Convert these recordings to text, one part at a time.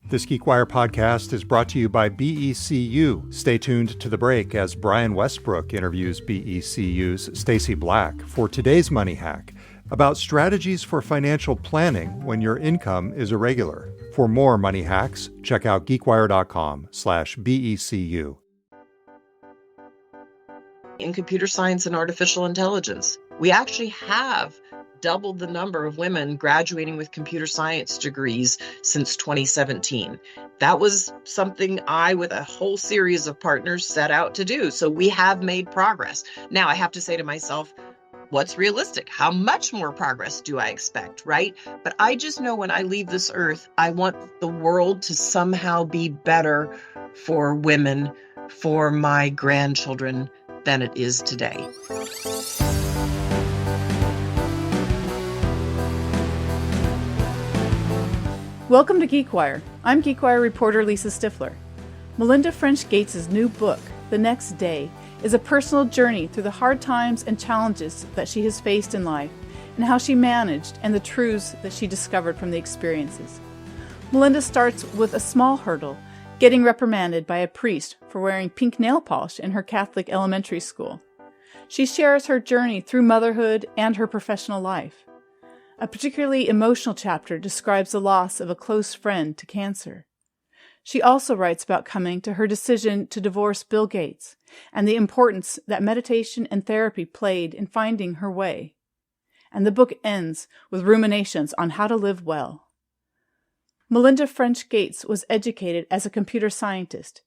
This GeekWire podcast is brought to you by BECU. Stay tuned to the break as Brian Westbrook interviews BECU's Stacy Black for today's Money Hack about strategies for financial planning when your income is irregular. For more money hacks, check out geekwire.com/BECU. In computer science and artificial intelligence, we actually have doubled the number of women graduating with computer science degrees since 2017. That was something I, with a whole series of partners, set out to do. So we have made progress. Now I have to say to myself, what's realistic? How much more progress do I expect, right? But I just know when I leave this earth, I want the world to somehow be better for women, for my grandchildren, than it is today. Welcome to GeekWire. I'm GeekWire reporter Lisa Stiffler. Melinda French Gates' new book, The Next Day, is a personal journey through the hard times and challenges that she has faced in life and how she managed and the truths that she discovered from the experiences. Melinda starts with a small hurdle, getting reprimanded by a priest for wearing pink nail polish in her Catholic elementary school. She shares her journey through motherhood and her professional life. A particularly emotional chapter describes the loss of a close friend to cancer. She also writes about coming to her decision to divorce Bill Gates and the importance that meditation and therapy played in finding her way. And the book ends with ruminations on how to live well. Melinda French Gates was educated as a computer scientist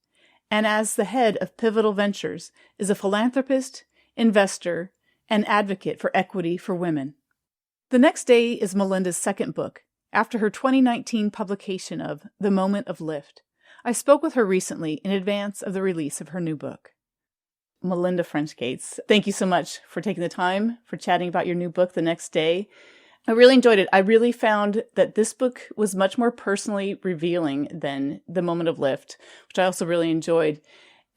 and as the head of Pivotal Ventures is a philanthropist, investor, and advocate for equity for women. The Next Day is Melinda's second book, after her 2019 publication of The Moment of Lift. I spoke with her recently in advance of the release of her new book. Melinda French Gates, thank you so much for taking the time for chatting about your new book, The Next Day. I really enjoyed it. I really found that this book was much more personally revealing than The Moment of Lift, which I also really enjoyed.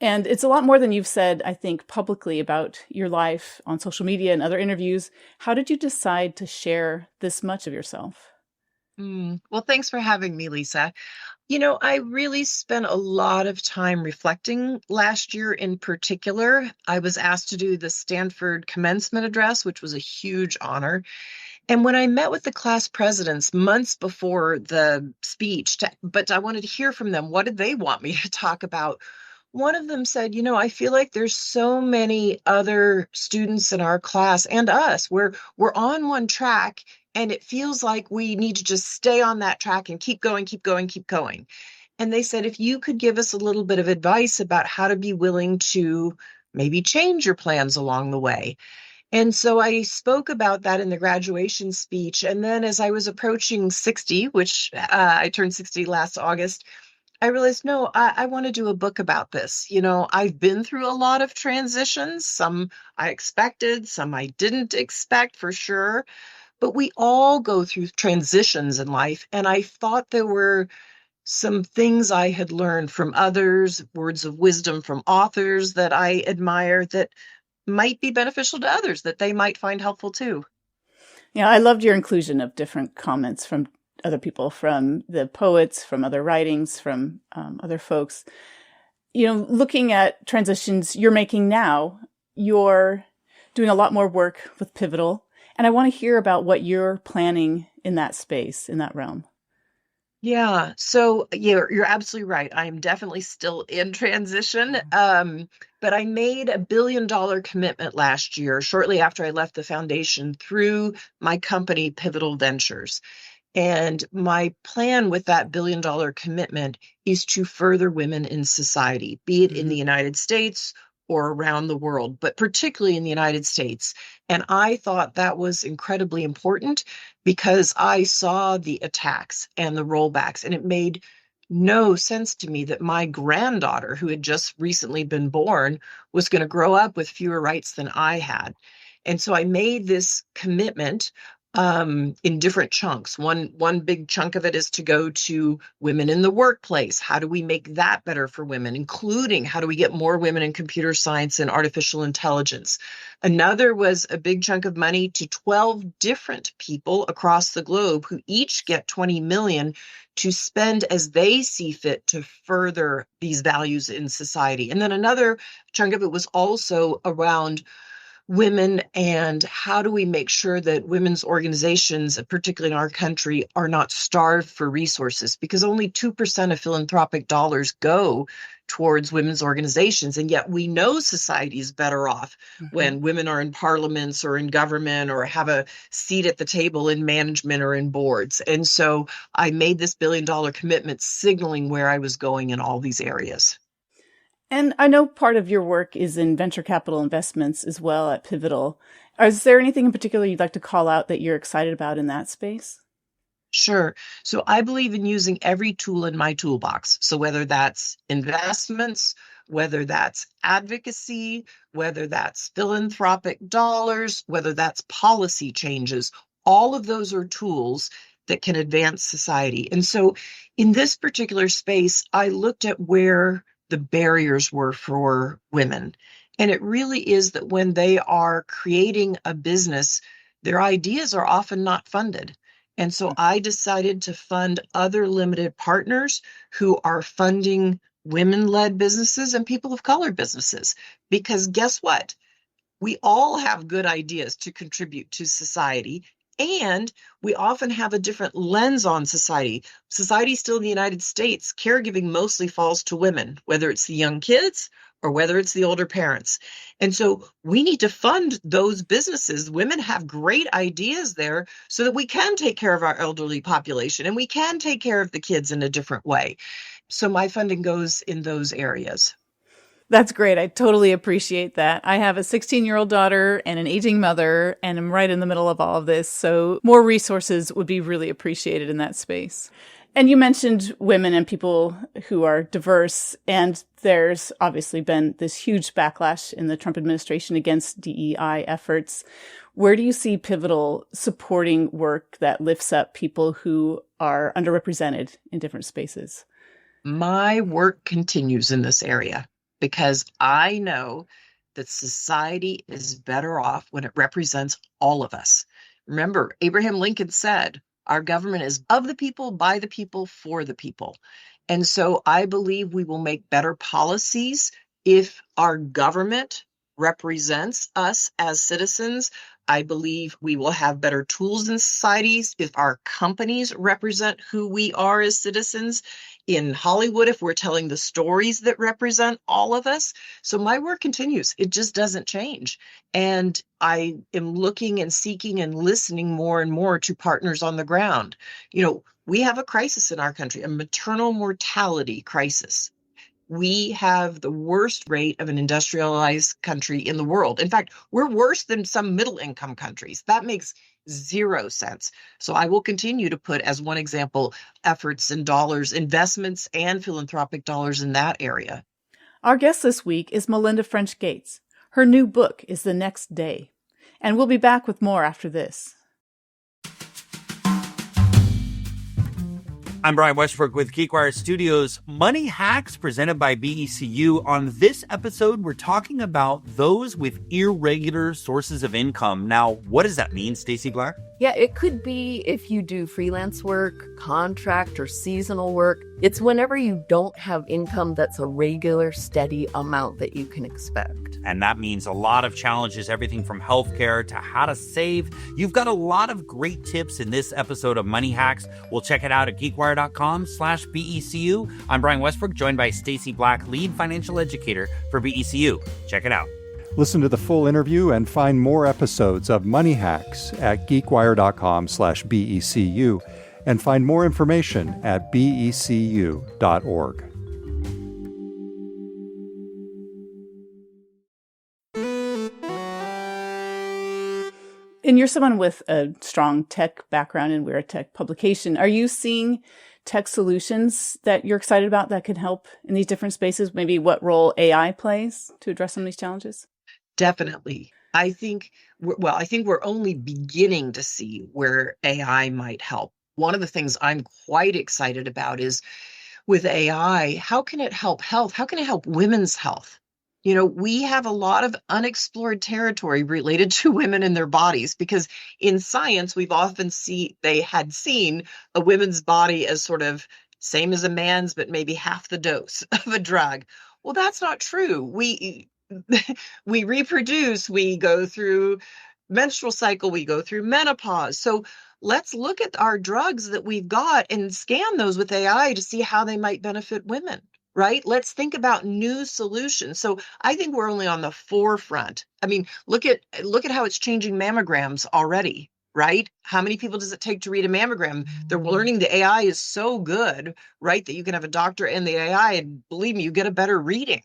And it's a lot more than you've said, I think, publicly about your life on social media and other interviews. How did you decide to share this much of yourself? Well, thanks for having me, Lisa. You know, I really spent a lot of time reflecting last year in particular. I was asked to do the Stanford commencement address, which was a huge honor. And when I met with the class presidents months before the speech, but I wanted to hear from them, what did they want me to talk about? One of them said, I feel like there's so many other students in our class and us where we're on one track and it feels like we need to just stay on that track and keep going, keep going, keep going. And they said, if you could give us a little bit of advice about how to be willing to maybe change your plans along the way. And so I spoke about that in the graduation speech. And then as I was approaching 60, which I turned 60 last August, I realized, no, I want to do a book about this. I've been through a lot of transitions. Some I expected, some I didn't expect for sure. But we all go through transitions in life. And I thought there were some things I had learned from others, words of wisdom from authors that I admire that might be beneficial to others, that they might find helpful too. Yeah, I loved your inclusion of different comments from other people, from the poets, from other writings, from other folks. Looking at transitions you're making now, you're doing a lot more work with Pivotal, and I want to hear about what you're planning in that space, in that realm. Yeah, so you're absolutely right. I am definitely still in transition, but I made $1 billion commitment last year, shortly after I left the foundation, through my company, Pivotal Ventures. And my plan with that $1 billion commitment is to further women in society, be it in the United States or around the world, but particularly in the United States. And I thought that was incredibly important because I saw the attacks and the rollbacks, and it made no sense to me that my granddaughter, who had just recently been born, was going to grow up with fewer rights than I had. And so I made this commitment in different chunks. One big chunk of it is to go to women in the workplace. How do we make that better for women, including how do we get more women in computer science and artificial intelligence? Another was a big chunk of money to 12 different people across the globe who each get 20 million to spend as they see fit to further these values in society. And then another chunk of it was also around women and how do we make sure that women's organizations, particularly in our country, are not starved for resources, because only 2% of philanthropic dollars go towards women's organizations. And yet we know society is better off when women are in parliaments or in government or have a seat at the table in management or in boards. And so I made this $1 billion commitment signaling where I was going in all these areas. And I know part of your work is in venture capital investments as well at Pivotal. Is there anything in particular you'd like to call out that you're excited about in that space? Sure. So I believe in using every tool in my toolbox. So whether that's investments, whether that's advocacy, whether that's philanthropic dollars, whether that's policy changes, all of those are tools that can advance society. And so in this particular space, I looked at where the barriers were for women. And it really is that when they are creating a business, their ideas are often not funded. And so I decided to fund other limited partners who are funding women-led businesses and people of color businesses. Because guess what? We all have good ideas to contribute to society. And we often have a different lens on society. Society still in the United States, caregiving mostly falls to women, whether it's the young kids or whether it's the older parents. And so we need to fund those businesses. Women have great ideas there so that we can take care of our elderly population and we can take care of the kids in a different way. So my funding goes in those areas. That's great. I totally appreciate that. I have a 16-year-old daughter and an aging mother, and I'm right in the middle of all of this. So more resources would be really appreciated in that space. And you mentioned women and people who are diverse, and there's obviously been this huge backlash in the Trump administration against DEI efforts. Where do you see Pivotal supporting work that lifts up people who are underrepresented in different spaces? My work continues in this area, because I know that society is better off when it represents all of us. Remember, Abraham Lincoln said, our government is of the people, by the people, for the people. And so I believe we will make better policies if our government represents us as citizens. I believe we will have better tools in societies if our companies represent who we are as citizens. In Hollywood, if we're telling the stories that represent all of us. So my work continues. It just doesn't change. And I am looking and seeking and listening more and more to partners on the ground. You know, we have a crisis in our country, a maternal mortality crisis. We have the worst rate of an industrialized country in the world. In fact, we're worse than some middle income countries. That makes zero sense. So I will continue to put, as one example, efforts and dollars, investments and philanthropic dollars in that area. Our guest this week is Melinda French Gates. Her new book is The Next Day. And we'll be back with more after this. I'm Brian Westbrook with GeekWire Studios. Money Hacks presented by BECU. On this episode, we're talking about those with irregular sources of income. Now, what does that mean, Stacey Black? Yeah, it could be if you do freelance work, contract, or seasonal work. It's whenever you don't have income that's a regular, steady amount that you can expect. And that means a lot of challenges, everything from healthcare to how to save. You've got a lot of great tips in this episode of Money Hacks. We'll check it out at geekwire.com/BECU. I'm Brian Westbrook, joined by Stacey Black, lead financial educator for BECU. Check it out. Listen to the full interview and find more episodes of Money Hacks at geekwire.com/BECU and find more information at becu.org. And you're someone with a strong tech background, and we're a tech publication. Are you seeing tech solutions that you're excited about that could help in these different spaces? Maybe what role AI plays to address some of these challenges? Definitely. I think we're only beginning to see where AI might help. One of the things I'm quite excited about is with AI, how can it help health? How can it help women's health? We have a lot of unexplored territory related to women and their bodies, because in science, we've often seen a women's body as sort of same as a man's, but maybe half the dose of a drug. Well, that's not true. We reproduce, we go through menstrual cycle, we go through menopause. So let's look at our drugs that we've got and scan those with AI to see how they might benefit women, right? Let's think about new solutions. So I think we're only on the forefront. I mean, look at how it's changing mammograms already, right? How many people does it take to read a mammogram? They're learning the AI is so good, right, that you can have a doctor and the AI, and believe me, you get a better reading.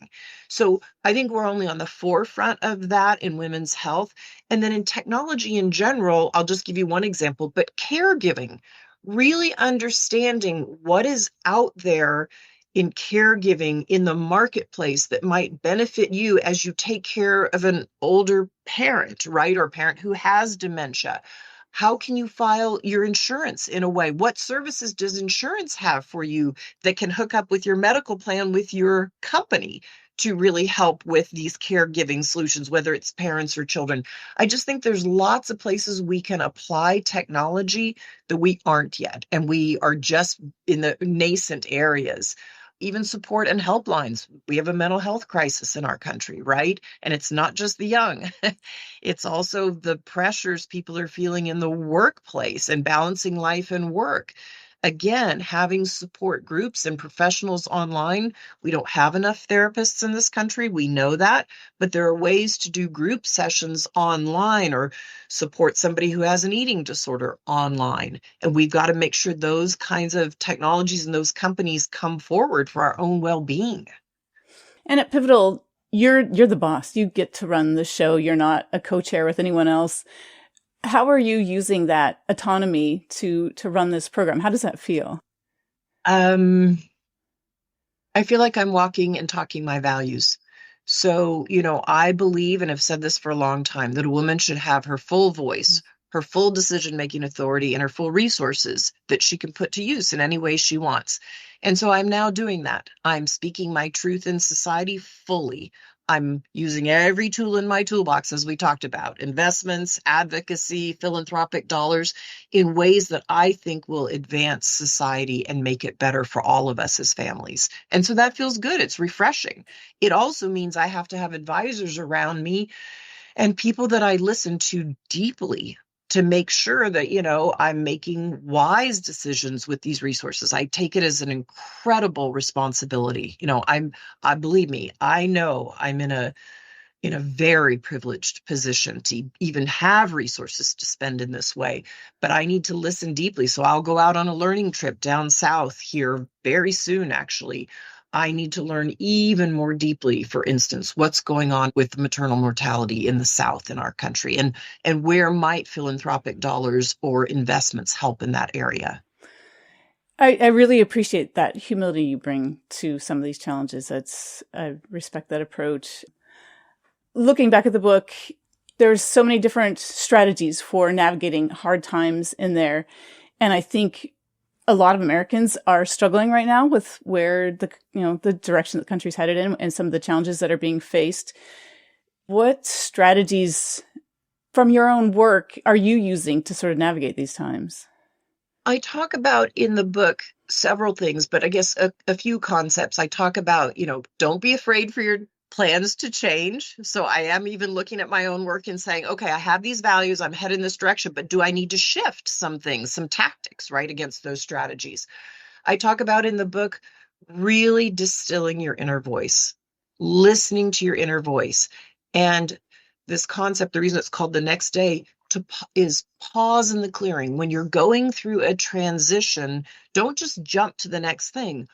So I think we're only on the forefront of that in women's health. And then in technology in general, I'll just give you one example, but caregiving, really understanding what is out there in caregiving in the marketplace that might benefit you as you take care of an older parent, right? Or a parent who has dementia. How can you file your insurance in a way? What services does insurance have for you that can hook up with your medical plan with your company to really help with these caregiving solutions, whether it's parents or children? I just think there's lots of places we can apply technology that we aren't yet, and we are just in the nascent areas. Even support and helplines. We have a mental health crisis in our country, right? And it's not just the young. It's also the pressures people are feeling in the workplace and balancing life and work. Again, having support groups and professionals online. We don't have enough therapists in this country. We know that, but there are ways to do group sessions online or support somebody who has an eating disorder online. And we've got to make sure those kinds of technologies and those companies come forward for our own well-being. And at Pivotal, you're the boss. You get to run the show. You're not a co-chair with anyone else. How are you using that autonomy to run this program? How does that feel? I feel like I'm walking and talking my values. So, I believe, and I've said this for a long time, that a woman should have her full voice, her full decision-making authority, and her full resources that she can put to use in any way she wants. And so I'm now doing that. I'm speaking my truth in society fully. I'm using every tool in my toolbox, as we talked about, investments, advocacy, philanthropic dollars, in ways that I think will advance society and make it better for all of us as families. And so that feels good. It's refreshing. It also means I have to have advisors around me and people that I listen to deeply to make sure that, I'm making wise decisions with these resources. I take it as an incredible responsibility. Believe me, I know I'm in a very privileged position to even have resources to spend in this way, but I need to listen deeply. So I'll go out on a learning trip down south here very soon, actually. I need to learn even more deeply, for instance, what's going on with maternal mortality in the South in our country, and where might philanthropic dollars or investments help in that area. I really appreciate that humility you bring to some of these challenges. I respect that approach. Looking back at the book, there's so many different strategies for navigating hard times in there. And I think a lot of Americans are struggling right now with where the direction the country's headed in and some of the challenges that are being faced. What strategies from your own work are you using to sort of navigate these times? I talk about in the book several things, but I guess a few concepts. I talk about, don't be afraid for your plans to change. So I am even looking at my own work and saying, okay, I have these values, I'm headed in this direction, but do I need to shift some things, some tactics, right, against those strategies? I talk about in the book really distilling your inner voice, listening to your inner voice. And this concept, the reason it's called the next day, is pause in the clearing. When you're going through a transition, don't just jump to the next thing.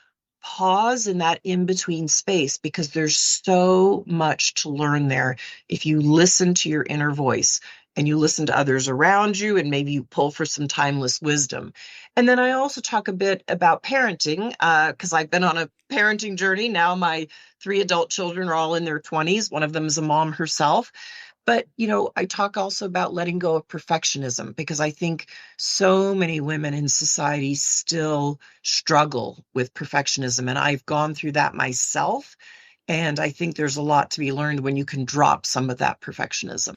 Pause in that in-between space, because there's so much to learn there if you listen to your inner voice and you listen to others around you, and maybe you pull for some timeless wisdom. And then I also talk a bit about parenting, because I've been on a parenting journey. Now my 3 adult children are all in their 20s. One of them is a mom herself. But, I talk also about letting go of perfectionism, because I think so many women in society still struggle with perfectionism. And I've gone through that myself. And I think there's a lot to be learned when you can drop some of that perfectionism.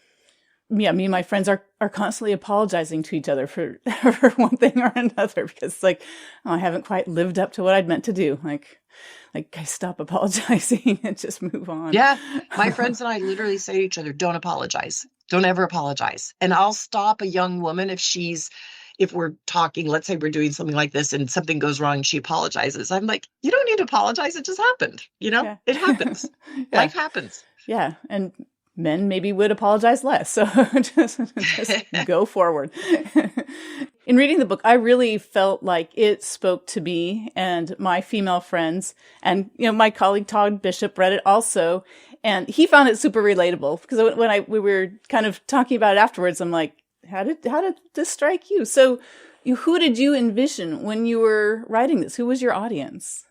Yeah, me and my friends are constantly apologizing to each other for, for one thing or another, because it's like, oh, I haven't quite lived up to what I'd meant to do. Like guys, stop apologizing and just move on. Yeah. My friends and I literally say to each other, don't apologize. Don't ever apologize. And I'll stop a young woman if we're talking, let's say we're doing something like this and something goes wrong and she apologizes. I'm like, you don't need to apologize. It just happened. Yeah. It happens. Yeah. Life happens. Yeah. And men maybe would apologize less. So just go forward. In reading the book, I really felt like it spoke to me and my female friends. And, my colleague Todd Bishop read it also. And he found it super relatable, because when we were kind of talking about it afterwards, I'm like, how did this strike you? So who did you envision when you were writing this? Who was your audience?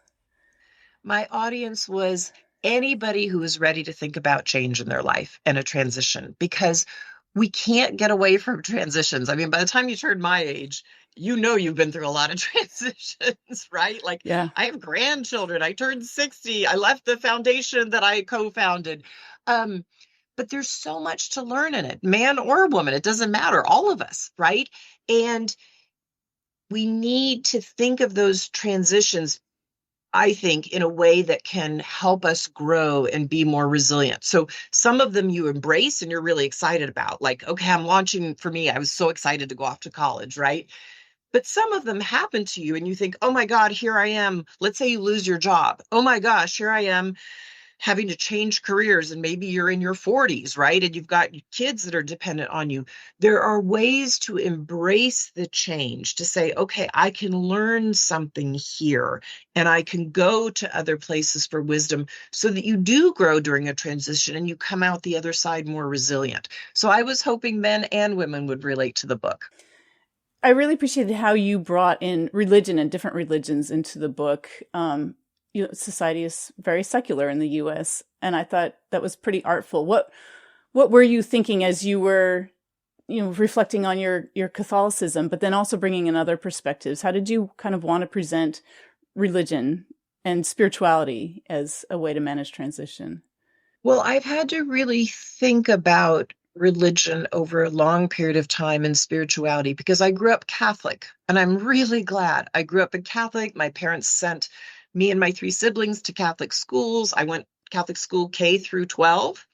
My audience was anybody who is ready to think about change in their life and a transition, because we can't get away from transitions. I mean, by the time you turn my age, you've been through a lot of transitions, right? Like, yeah. I have grandchildren. I turned 60. I left the foundation that I co-founded. But there's so much to learn in it, man or woman. It doesn't matter. All of us, right? And we need to think of those transitions, I think, in a way that can help us grow and be more resilient. So some of them you embrace and you're really excited about. Like, okay, I'm launching, for me, I was so excited to go off to college, right? But some of them happen to you and you think, oh my God, here I am. Let's say you lose your job. Oh my gosh, here I am having to change careers, and maybe you're in your 40s, right? And you've got kids that are dependent on you. There are ways to embrace the change, to say, okay, I can learn something here and I can go to other places for wisdom, so that you do grow during a transition and you come out the other side more resilient. So I was hoping men and women would relate to the book. I really appreciated how you brought in religion and different religions into the book. Society is very secular in the U.S., and I thought that was pretty artful. What were you thinking as you were, reflecting on your Catholicism, but then also bringing in other perspectives? How did you kind of want to present religion and spirituality as a way to manage transition? Well, I've had to really think about religion over a long period of time, and spirituality, because I grew up Catholic, and I'm really glad I grew up a Catholic. My parents sent me and my 3 siblings to Catholic schools. I went Catholic school K through 12.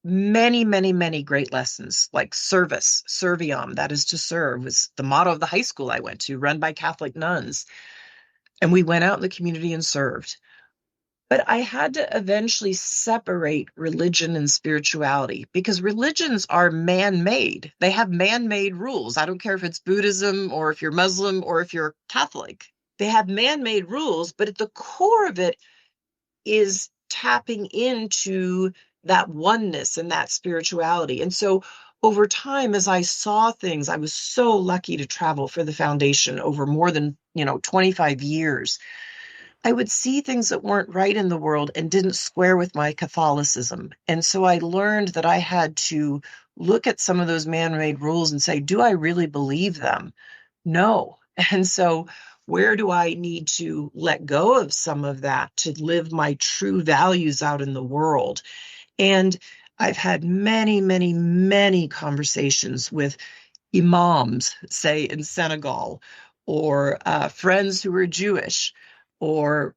Many, many, many great lessons, like service, serviam, that is to serve, was the motto of the high school I went to, run by Catholic nuns. And we went out in the community and served. But I had to eventually separate religion and spirituality, because religions are man-made. They have man-made rules. I don't care if it's Buddhism or if you're Muslim or if you're Catholic. They have man-made rules, but at the core of it is tapping into that oneness and that spirituality. And so over time, as I saw things, I was so lucky to travel for the foundation over more than 25 years. I would see things that weren't right in the world and didn't square with my Catholicism. And so I learned that I had to look at some of those man-made rules and say, do I really believe them? No. And so where do I need to let go of some of that to live my true values out in the world? And I've had many, many, many conversations with imams, say in Senegal, or friends who are Jewish, or,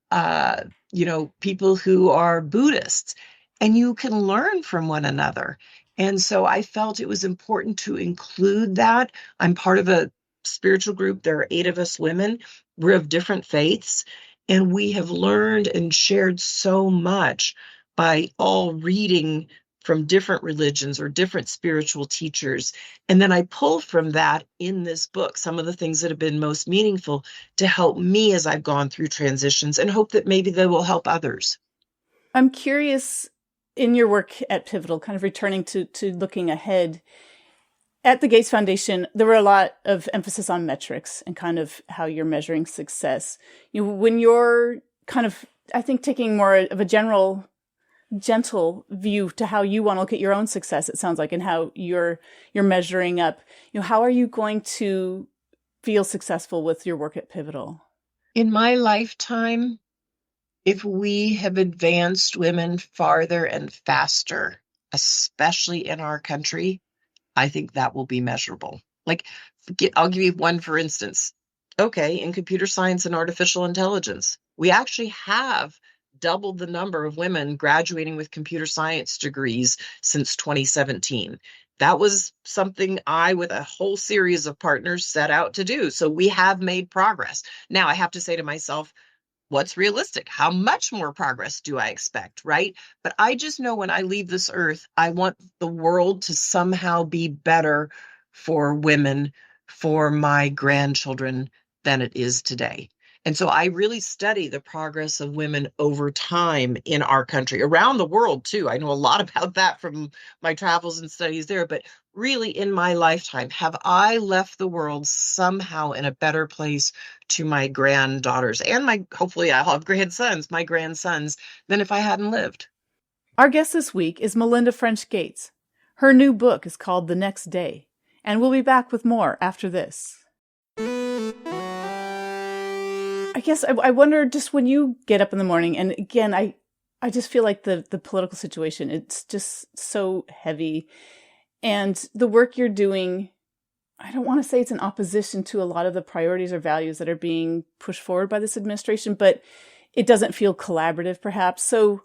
people who are Buddhists, and you can learn from one another. And so I felt it was important to include that. I'm part of a spiritual group. There are 8 of us women. We're of different faiths, and we have learned and shared so much by all reading from different religions or different spiritual teachers. And then I pull from that in this book some of the things that have been most meaningful to help me as I've gone through transitions, and hope that maybe they will help others. I'm curious, in your work at Pivotal, kind of returning to looking ahead, at the Gates Foundation, there were a lot of emphasis on metrics and kind of how you're measuring success. When you're kind of, I think, taking more of a general gentle view to how you want to look at your own success, it sounds like, and how you're measuring up. How are you going to feel successful with your work at Pivotal? In my lifetime, if we have advanced women farther and faster, especially in our country, I think that will be measurable. Like, I'll give you one for instance. Okay, in computer science and artificial intelligence, we actually have doubled the number of women graduating with computer science degrees since 2017. That was something I, with a whole series of partners, set out to do. So we have made progress. Now I have to say to myself, what's realistic? How much more progress do I expect, right? But I just know when I leave this earth, I want the world to somehow be better for women, for my grandchildren than it is today. And so I really study the progress of women over time in our country, around the world too. I know a lot about that from my travels and studies there, but really in my lifetime, have I left the world somehow in a better place to my granddaughters and hopefully I'll have my grandsons, than if I hadn't lived. Our guest this week is Melinda French Gates. Her new book is called The Next Day, and we'll be back with more after this. I guess I wonder, just when you get up in the morning, and again, I just feel like the political situation, it's just so heavy. And the work you're doing, I don't want to say it's in opposition to a lot of the priorities or values that are being pushed forward by this administration, but it doesn't feel collaborative perhaps. So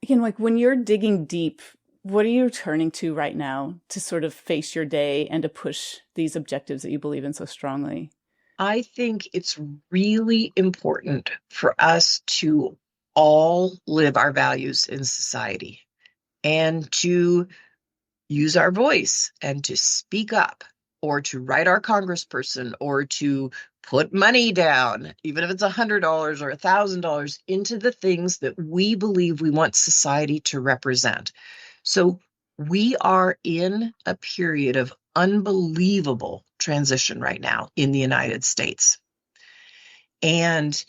again, like when you're digging deep, what are you turning to right now to sort of face your day and to push these objectives that you believe in so strongly? I think it's really important for us to all live our values in society and to use our voice and to speak up, or to write our congressperson, or to put money down, even if it's $100 or $1,000, into the things that we believe we want society to represent. So we are in a period of unbelievable transition right now in the United States. And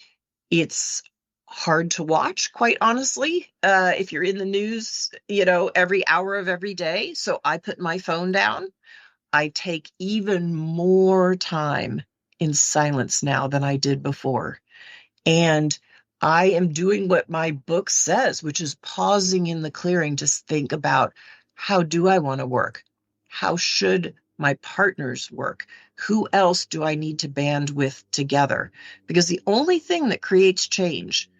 it's hard to watch, quite honestly, if you're in the news, every hour of every day. So I put my phone down. I take even more time in silence now than I did before. And I am doing what my book says, which is pausing in the clearing to think about, how do I want to work? How should my partners work? Who else do I need to band with together? Because the only thing that creates change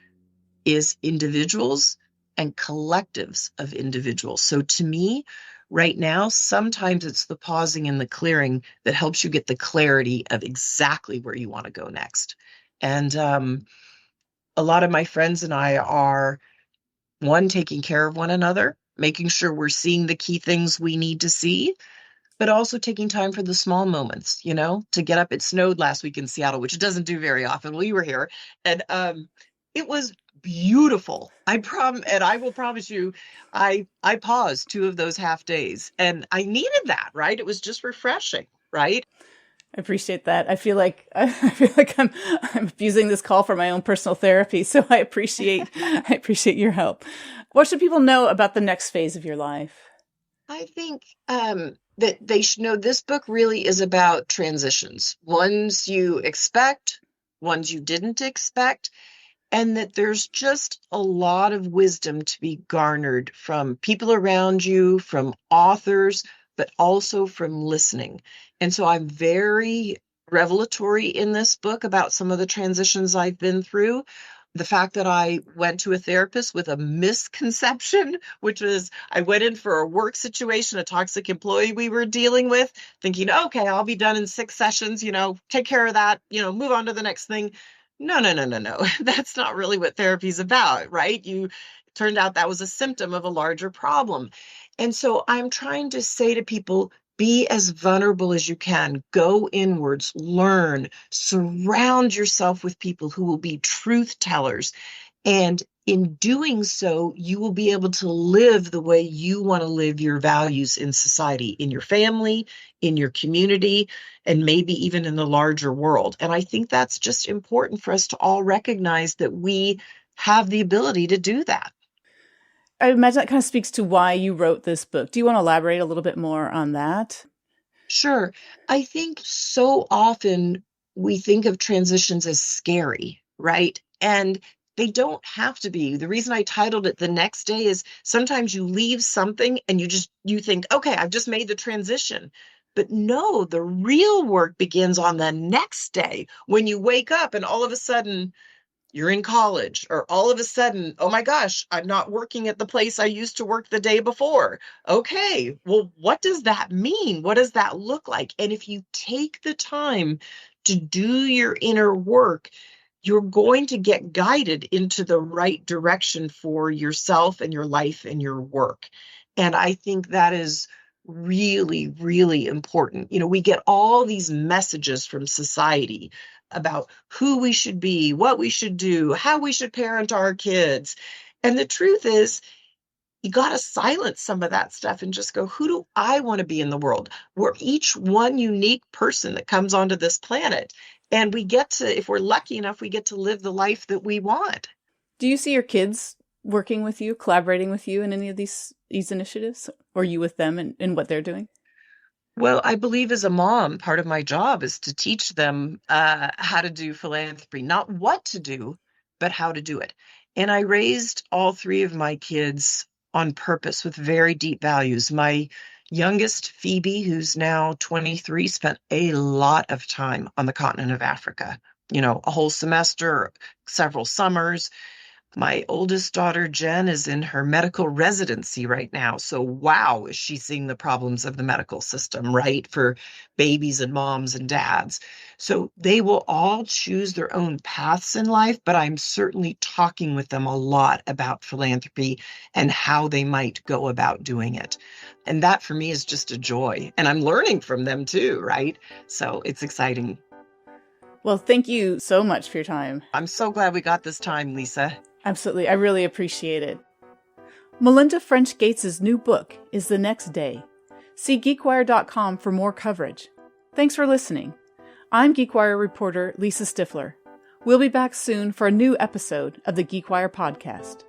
is individuals and collectives of individuals. So to me, right now, sometimes it's the pausing and the clearing that helps you get the clarity of exactly where you want to go next. And a lot of my friends and I are, one, taking care of one another, making sure we're seeing the key things we need to see, but also taking time for the small moments, to get up. It snowed last week in Seattle, which it doesn't do very often. We were here, and it was beautiful. And I will promise you, I paused 2 of those half days, and I needed that, right? It was just refreshing, right? I appreciate that. I feel like I'm abusing this call for my own personal therapy. So I appreciate your help. What should people know about the next phase of your life? I think that they should know this book really is about transitions, ones you expect, ones you didn't expect, and that there's just a lot of wisdom to be garnered from people around you, from authors, but also from listening. And so I'm very revelatory in this book about some of the transitions I've been through. The fact that I went to a therapist with a misconception, which was I went in for a work situation, a toxic employee we were dealing with, thinking, okay, I'll be done in 6 sessions, take care of that, move on to the next thing. No. That's not really what therapy's about, right? Turned out that was a symptom of a larger problem. And so I'm trying to say to people, be as vulnerable as you can. Go inwards, learn, surround yourself with people who will be truth tellers. And in doing so, you will be able to live the way you want to live your values in society, in your family, in your community, and maybe even in the larger world. And I think that's just important for us to all recognize that we have the ability to do that. I imagine that kind of speaks to why you wrote this book. Do you want to elaborate a little bit more on that? Sure. I think so often we think of transitions as scary, right? And they don't have to be. The reason I titled it The Next Day is sometimes you leave something and you think, okay, I've just made the transition. But no, the real work begins on the next day when you wake up and all of a sudden you're in college, or all of a sudden, oh my gosh, I'm not working at the place I used to work the day before. Okay, well, what does that mean? What does that look like? And if you take the time to do your inner work, you're going to get guided into the right direction for yourself and your life and your work. And I think that is really, really important. We get all these messages from society about who we should be, what we should do, how we should parent our kids. And the truth is, you got to silence some of that stuff and just go, who do I want to be in the world? We're each one unique person that comes onto this planet. And we get to, if we're lucky enough, we get to live the life that we want. Do you see your kids working with you, collaborating with you in any of these initiatives, or you with them in what they're doing? Well, I believe as a mom, part of my job is to teach them how to do philanthropy, not what to do, but how to do it. And I raised all three of my kids on purpose with very deep values. My youngest, Phoebe, who's now 23, spent a lot of time on the continent of Africa, a whole semester, several summers. My oldest daughter, Jen, is in her medical residency right now. So, wow, is she seeing the problems of the medical system, right? For babies and moms and dads. So they will all choose their own paths in life, but I'm certainly talking with them a lot about philanthropy and how they might go about doing it. And that for me is just a joy. And I'm learning from them too, right? So it's exciting. Well, thank you so much for your time. I'm so glad we got this time, Lisa. Absolutely. I really appreciate it. Melinda French Gates' new book is The Next Day. See GeekWire.com for more coverage. Thanks for listening. I'm GeekWire reporter Lisa Stiffler. We'll be back soon for a new episode of the GeekWire Podcast.